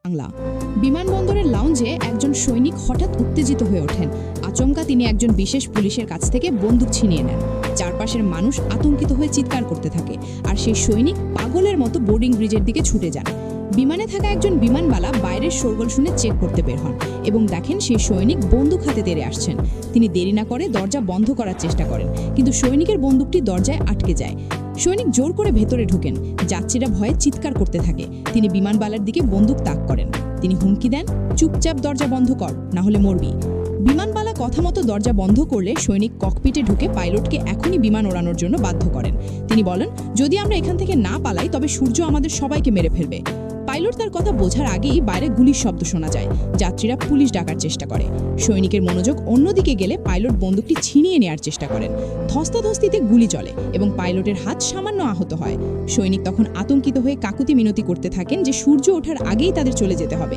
বাংলা। বিমানবন্দরের লাউঞ্জে একজন সৈনিক হঠাৎ উত্তেজিত হয়ে ওঠেন। আচমকা তিনি একজন বিশেষ পুলিশের কাছ থেকে বন্দুক ছিনিয়ে নেন। চারপাশের মানুষ আতঙ্কিত হয়ে চিৎকার করতে থাকে, আর সেই সৈনিক পাগলের মতো বোর্ডিং ব্রিজের দিকে ছুটে যান। বিমানে থাকা একজন বিমানবালা বাইরের শোরগোল শুনে চেক করতে বের হন এবং দেখেন সেই সৈনিক বন্দুক হাতে তেড়ে আসছেন। তিনি দেরি না করে দরজা বন্ধ করার চেষ্টা করেন, কিন্তু সৈনিকের বন্দুকটি দরজায় আটকে যায়। সৈনিক জোর করে ভেতরে ঢোকেন। যাত্রীরা ভয়ে চিৎকার করতে থাকে। তিনি বিমানবালার দিকে বন্দুক তাক করেন। তিনি হুমকি দেন, চুপচাপ দরজা বন্ধ কর, না হলে মরবি। বিমানবালা কথা মতো দরজা বন্ধ করলে সৈনিক ককপিটে ঢুকে পাইলটকে এখনই বিমান ওড়ানোর জন্য বাধ্য করেন। তিনি বলেন, যদি আমরা এখান থেকে না পালাই তবে সূর্য আমাদের সবাইকে মেরে ফেলবে। পাইলট তার কথা বোঝার আগেই বাইরে গুলির শব্দ শোনা যায়। যাত্রীরা পুলিশ ডাকার চেষ্টা করে। সৈনিকের মনোযোগ অন্যদিকে গেলে পাইলট বন্দুকটি ছিনিয়ে নেওয়ার চেষ্টা করেন। ধস্তাধস্তিতে গুলি চলে এবং পাইলটের হাত সামান্য আহত হয়। সৈনিক তখন আতঙ্কিত হয়ে কাকুতি মিনতি করতে থাকেন যে সূর্য ওঠার আগেই তাদের চলে যেতে হবে।